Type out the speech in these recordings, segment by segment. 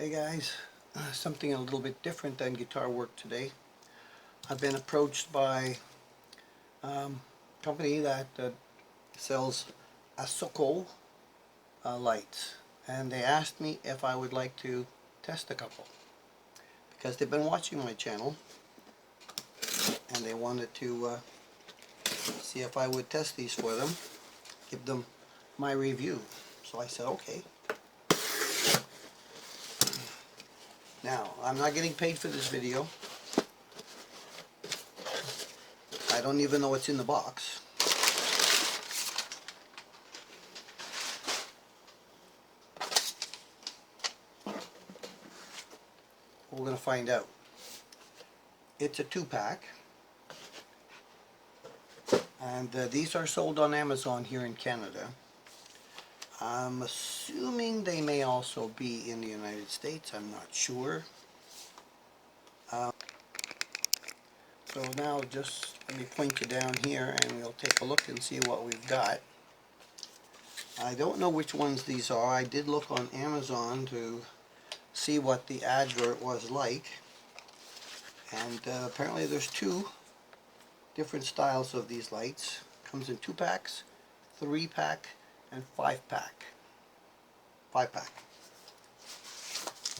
Hey guys, something a little bit different than guitar work today. I've been approached by a company that sells ASOKO lights, and they asked me if I would like to test a couple because they've been watching my channel and they wanted to see if I would test these for them, give them my review. So I said okay. Now, I'm not getting paid for this video. I don't even know what's in the box. We're going to find out. It's a 2-pack, and these are sold on Amazon here in Canada. I'm assuming they may also be in the United States. I'm not sure. So now just let me point you down here and we'll take a look and see what we've got. I don't know which ones these are. I did look on Amazon to see what the advert was like, and apparently there's 2 different styles of these lights. Comes in 2-packs, 3-pack, and 5-pack. 5-pack.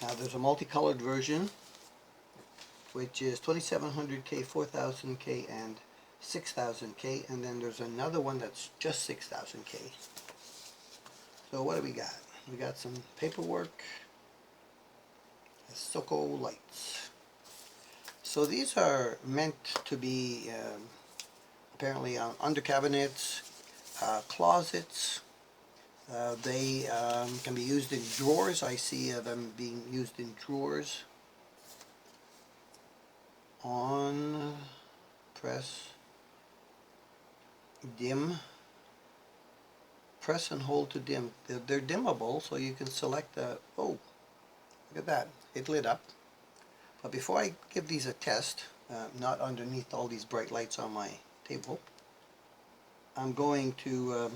Now there's a multicolored version, which is 2700K, 4000K, and 6000K, and then there's another one that's just 6000K. So what do we got? We got some paperwork, ASOKO lights. So these are meant to be apparently under cabinets, closets. They can be used in drawers. I see them being used in drawers. On, press, dim, press and hold to dim. They're dimmable, so you can select the, oh, look at that, it lit up. But before I give these a test, not underneath all these bright lights on my table, I'm going to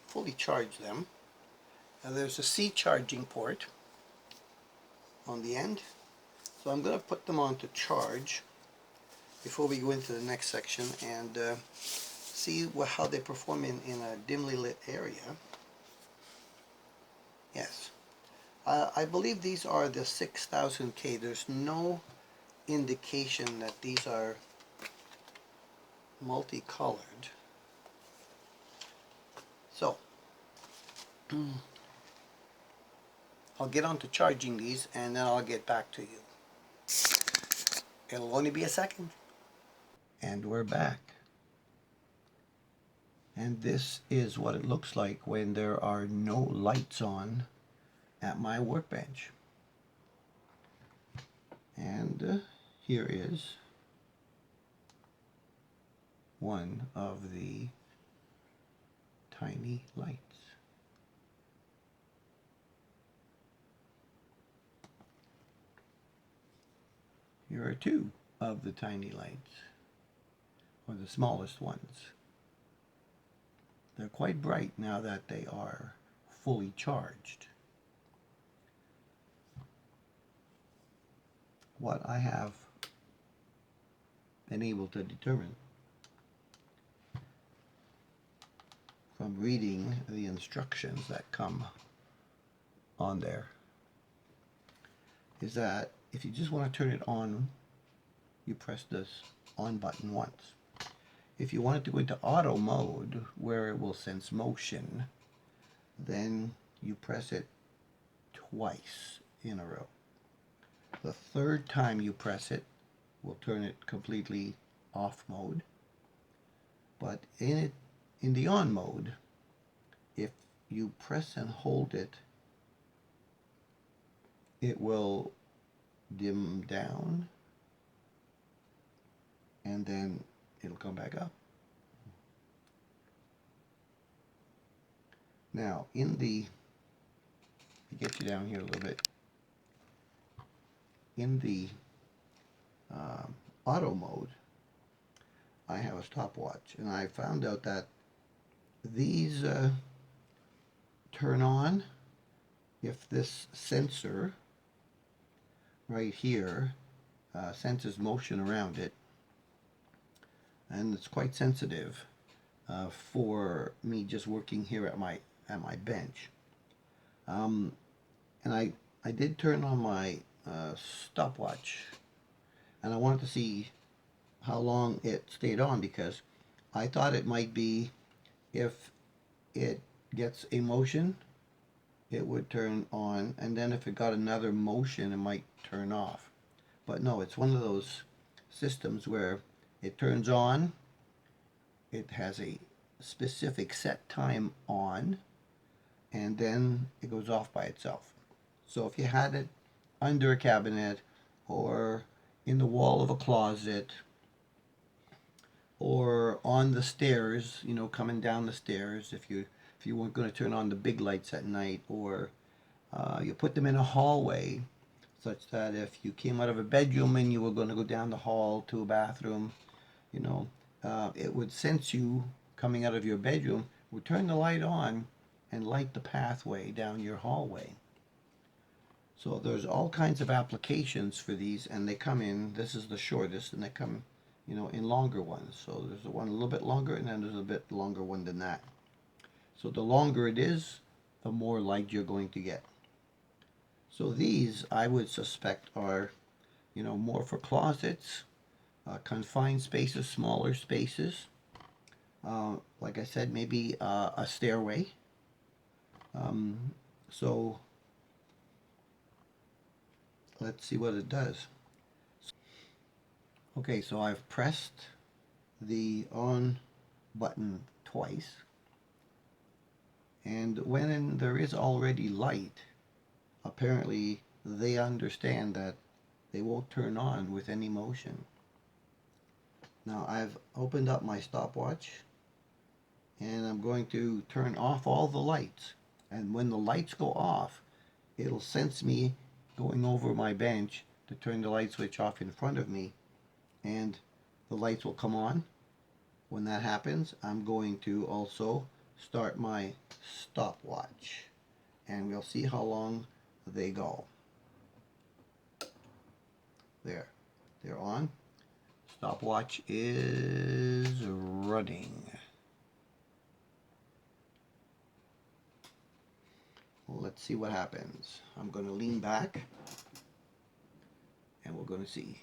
fully charge them. Now there's a C charging port on the end, so I'm going to put them on to charge before we go into the next section and see how they perform in a dimly lit area. Yes, I believe these are the 6000K. There's no indication that these are multicolored. So I'll get on to charging these and then I'll get back to you. It'll only be a second. And we're back. And this is what it looks like when there are no lights on at my workbench. And here is one of the tiny lights. Here are 2 of the tiny lights, or the smallest ones. They're quite bright now that they are fully charged. What I have been able to determine from reading the instructions that come on there is that if you just want to turn it on, you press this on button once. If you want it to go into auto mode, where it will sense motion, then you press it twice in a row. The 3rd time you press it will turn it completely off mode. But in the on mode, if you press and hold it, it will dim down and then it'll come back up. Now to get you down here a little bit, in the auto mode, I have a stopwatch, and I found out that these turn on if this sensor right here senses motion around it, and it's quite sensitive for me just working here at my bench. Um, and I did turn on my stopwatch, and I wanted to see how long it stayed on, because I thought it might be if it gets a motion, it would turn on, and then if it got another motion, it might turn off. But no, it's one of those systems where it turns on, it has a specific set time on, and then it goes off by itself. So if you had it under a cabinet or in the wall of a closet or on the stairs, you know, coming down the stairs, if you weren't going to turn on the big lights at night, or you put them in a hallway, such that if you came out of a bedroom and you were going to go down the hall to a bathroom, you know, it would sense you coming out of your bedroom, would turn the light on and light the pathway down your hallway. So there's all kinds of applications for these, and they come in, this is the shortest, and they come, you know, in longer ones. So there's the one a little bit longer, and then there's a bit longer one than that. So the longer it is, the more light you're going to get. So these, I would suspect, are, you know, more for closets, confined spaces, smaller spaces. Like I said, maybe a stairway. So let's see what it does. Okay, so I've pressed the on button twice, and when there is already light, apparently they understand that they won't turn on with any motion. Now I've opened up my stopwatch, and I'm going to turn off all the lights, and when the lights go off, it'll sense me going over my bench to turn the light switch off in front of me, and the lights will come on. When that happens, I'm going to also start my stopwatch, and we'll see how long they go. There, they're on. Stopwatch is running. Let's see what happens. I'm going to lean back, and we're going to see.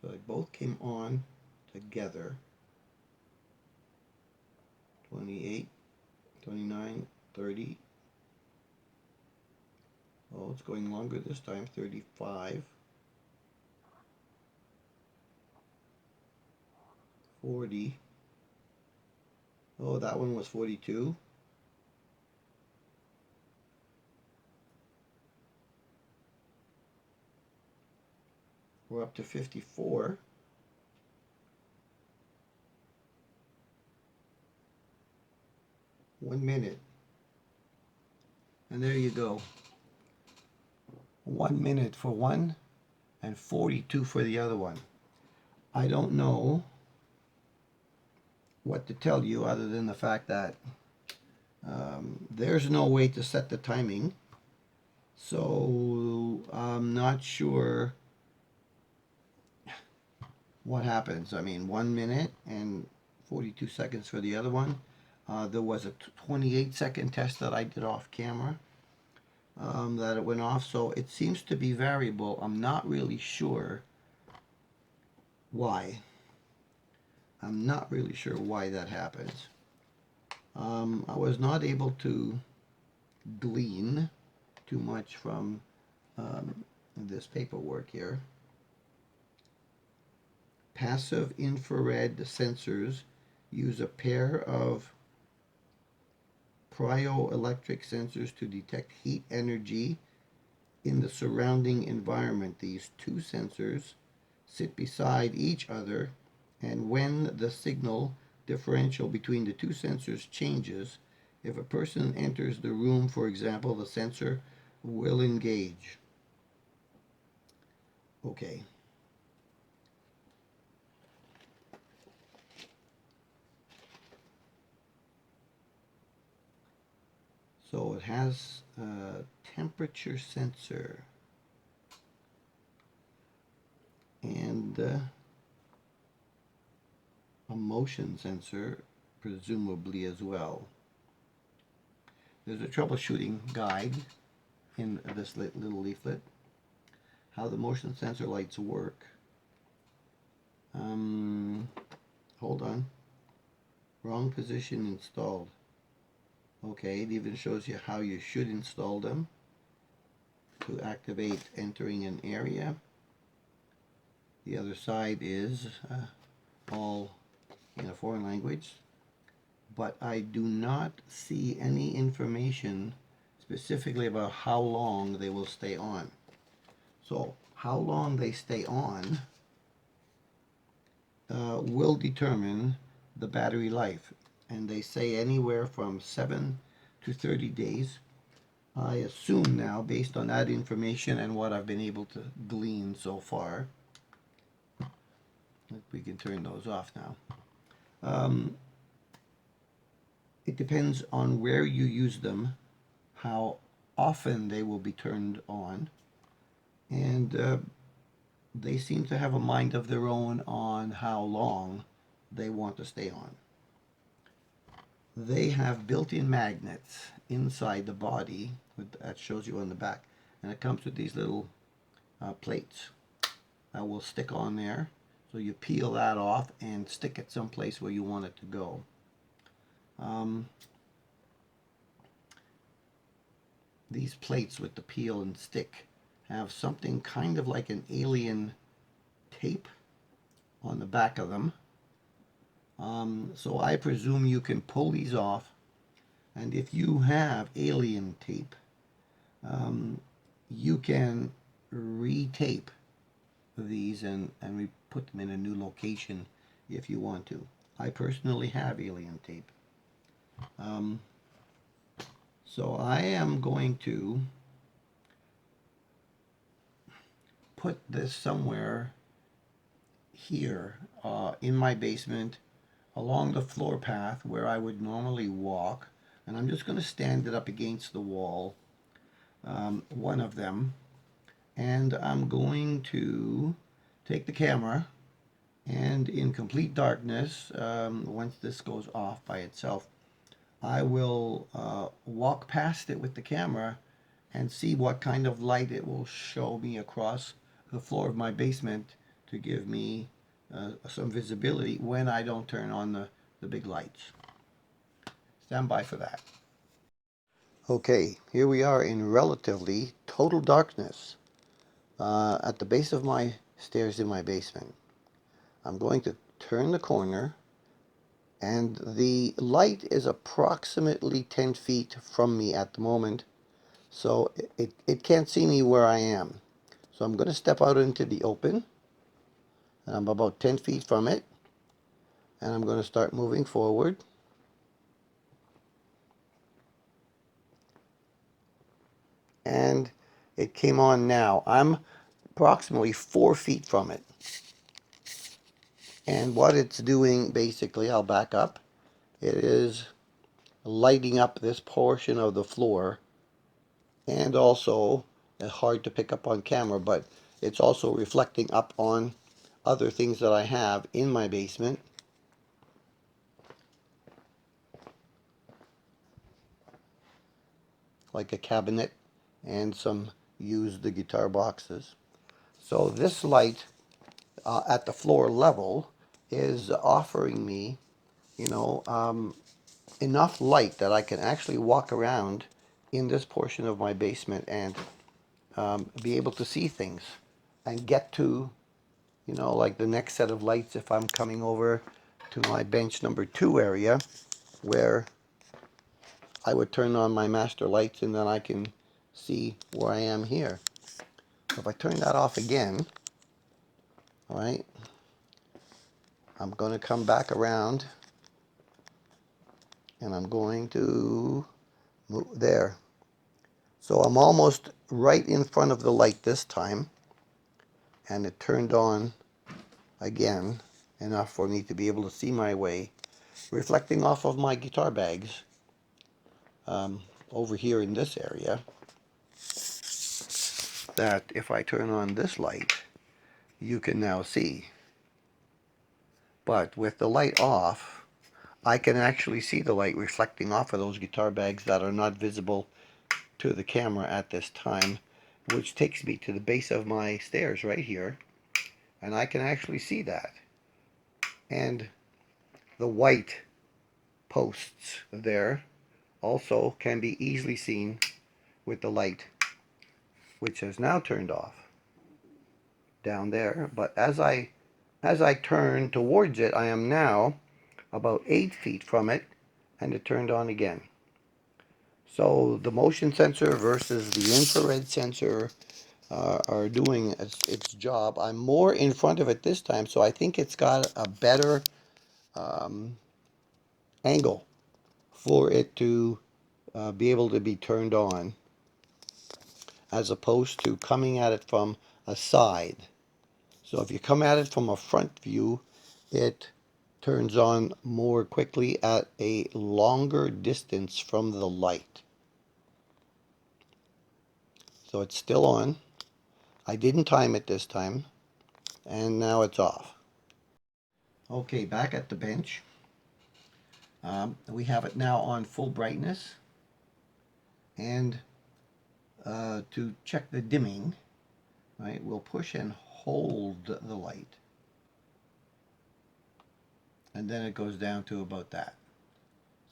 So they both came on together. 28, 29, 30. Oh, it's going longer this time. 35, 40. Oh, that one was 42. We're up to 54. One minute. And there you go. 1 minute for one and 42 for the other one. I don't know what to tell you other than the fact that there's no way to set the timing. So I'm not sure what happens. I mean, 1 minute and 42 seconds for the other one. There was a 28-second test that I did off camera that it went off. So it seems to be variable. I'm not really sure why. I'm not really sure why that happens. I was not able to glean too much from this paperwork here. Passive infrared sensors use a pair of piezoelectric sensors to detect heat energy in the surrounding environment. These two sensors sit beside each other, and when the signal differential between the two sensors changes, if a person enters the room, for example, the sensor will engage. Okay. So it has a temperature sensor and a motion sensor, presumably as well. There's a troubleshooting guide in this little leaflet. How the motion sensor lights work. Hold on. Wrong position installed. Okay, it even shows you how you should install them. To activate entering an area. The other side is all in a foreign language, but I do not see any information specifically about how long they will stay on. So how long they stay on will determine the battery life, and they say anywhere from 7 to 30 days. I assume now, based on that information and what I've been able to glean so far, we can turn those off now. It depends on where you use them, how often they will be turned on, and they seem to have a mind of their own on how long they want to stay on. They have built-in magnets inside the body, that shows you on the back, and it comes with these little plates that will stick on there. So you peel that off and stick it someplace where you want it to go. These plates with the peel and stick have something kind of like an alien tape on the back of them. So I presume you can pull these off, and if you have alien tape, you can re-tape these and put them in a new location if you want to. I personally have alien tape. So I am going to put this somewhere here in my basement along the floor path where I would normally walk, and I'm just going to stand it up against the wall, one of them, and I'm going to take the camera and in complete darkness, once this goes off by itself, I will walk past it with the camera and see what kind of light it will show me across the floor of my basement to give me some visibility when I don't turn on the big lights. Stand by for that. Okay, here we are in relatively total darkness at the base of my stairs in my basement. I'm going to turn the corner, and the light is approximately 10 feet from me at the moment, so it can't see me where I am. So I'm going to step out into the open, and I'm about 10 feet from it, and I'm going to start moving forward. And it came on now. I'm approximately 4 feet from it. And what it's doing, basically, I'll back up, it is lighting up this portion of the floor, and also, hard to pick up on camera, but it's also reflecting up on other things that I have in my basement. Like a cabinet and some used guitar boxes. So this light at the floor level is offering me, enough light that I can actually walk around in this portion of my basement and be able to see things and get to, like the next set of lights if I'm coming over to my bench number 2 area, where I would turn on my master lights and then I can see where I am here. So if I turn that off again, all right, I'm going to come back around and I'm going to move there. So I'm almost right in front of the light this time, and it turned on again enough for me to be able to see my way, reflecting off of my guitar bags. over here in this area that if I turn on this light, you can now see. But with the light off, I can actually see the light reflecting off of those guitar bags that are not visible to the camera at this time, which takes me to the base of my stairs right here, and I can actually see that. And the white posts there also can be easily seen with the light, which has now turned off down there. But as I turn towards it, I am now about 8 feet from it, and it turned on again. So the motion sensor versus the infrared sensor are doing its job. I'm more in front of it this time, so I think it's got a better angle for it to be able to be turned on, as opposed to coming at it from a side. So if you come at it from a front view, it turns on more quickly at a longer distance from the light. So it's still on. I didn't time it this time, and now it's off. Okay, back at the bench. We have it now on full brightness, and to check the dimming, right, we'll push and hold the light, and then it goes down to about that.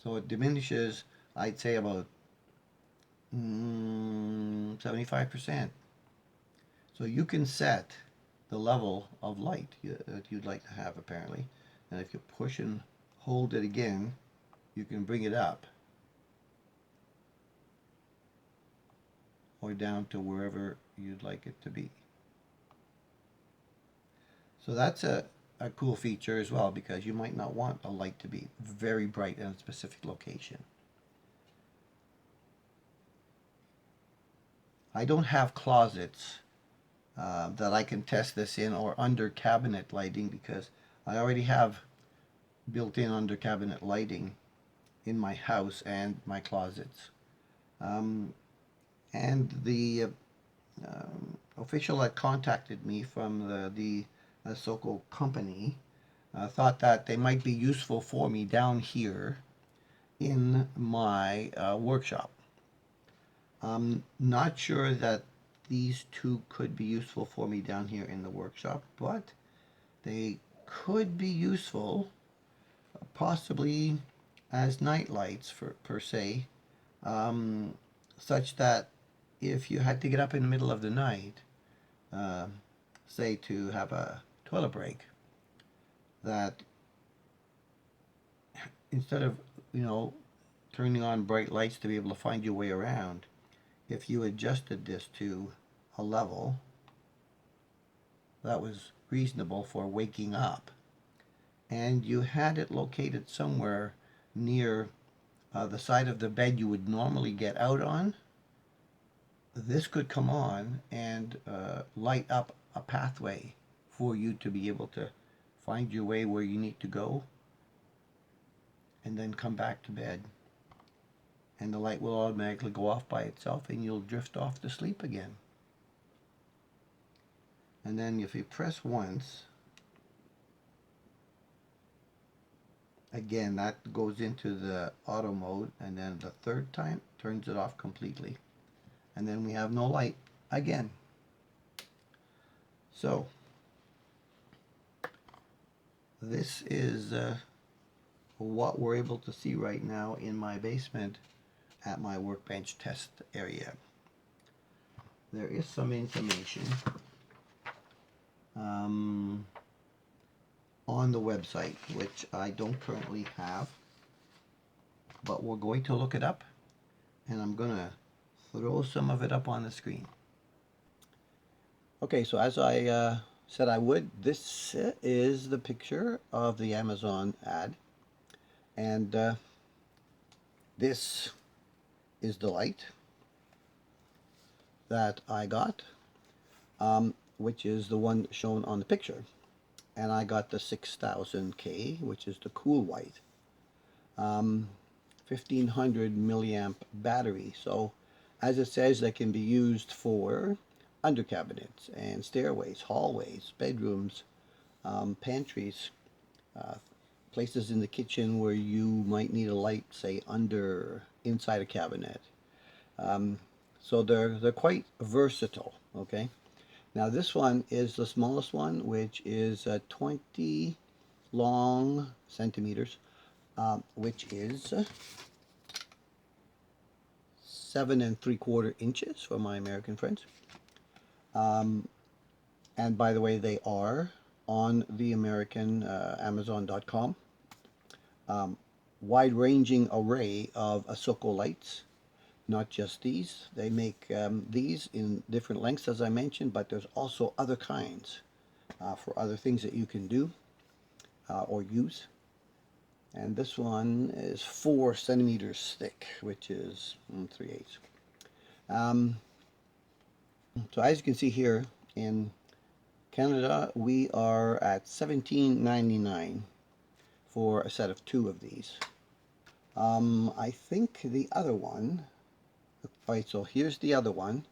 So it diminishes, I'd say, about 75%. So you can set the level of light that you'd like to have, apparently, and if you push and hold it again, you can bring it up or down to wherever you'd like it to be. So that's a cool feature as well, because you might not want a light to be very bright in a specific location. I don't have closets that I can test this in, or under cabinet lighting, because I already have built-in under cabinet lighting in my house and my closets. And the official that contacted me from the ASOKO company thought that they might be useful for me down here in my workshop. I'm not sure that these two could be useful for me down here in the workshop, but they could be useful possibly as night lights per se, such that if you had to get up in the middle of the night, say to have a toilet break, that instead of, turning on bright lights to be able to find your way around, if you adjusted this to a level that was reasonable for waking up, and you had it located somewhere near the side of the bed you would normally get out on, this could come on and light up a pathway for you to be able to find your way where you need to go, and then come back to bed. And the light will automatically go off by itself, and you'll drift off to sleep again. And then if you press once, again, that goes into the auto mode, and then the third time turns it off completely. And then we have no light again. So this is what we're able to see right now in my basement at my workbench test area. There is some information on the website, which I don't currently have, but we're going to look it up, and I'm going to throw some of it up on the screen. Okay, so as I said I would, this is the picture of the Amazon ad, and this is the light that I got, which is the one shown on the picture, and I got the 6000K, which is the cool white. 1500 milliamp battery. So as it says, they can be used for under cabinets and stairways, hallways, bedrooms, pantries, uh, places in the kitchen where you might need a light, say inside a cabinet. Um, so they're quite versatile. Okay. Now this one is the smallest one, which is 20 long centimeters, which is 7.75 inches for my American friends. Um, and by the way, they are on the American Amazon.com. Wide-ranging array of ASOKO lights, not just these. They make these in different lengths, as I mentioned, but there's also other kinds for other things that you can do or use. And this one is 4 centimeters thick, which is 3/8. So as you can see here in Canada, we are at $17.99 for a set of 2 of these. I think the other one, right, so here's the other one,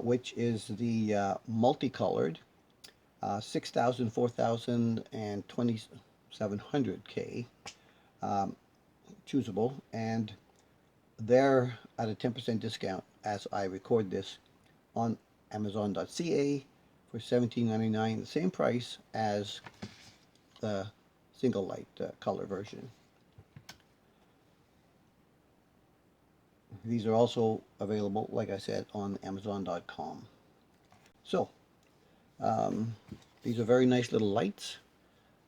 which is the multicolored 6,000, 4,000, and 2,700K choosable, and they're at a 10% discount as I record this on Amazon.ca for $17.99, the same price as the single light color version. These are also available, like I said, on Amazon.com. So, these are very nice little lights.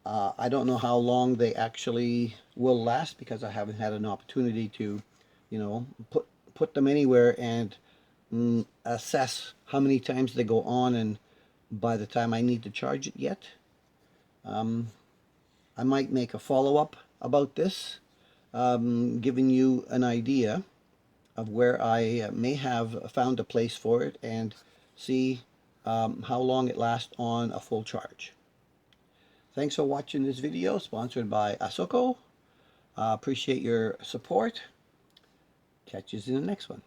I don't know how long they actually will last because I haven't had an opportunity to, put them anywhere and assess how many times they go on and by the time I need to charge it yet. I might make a follow-up about this, giving you an idea of where I may have found a place for it and see how long it lasts on a full charge. Thanks for watching this video, sponsored by ASOKO. Appreciate your support. Catch you in the next one.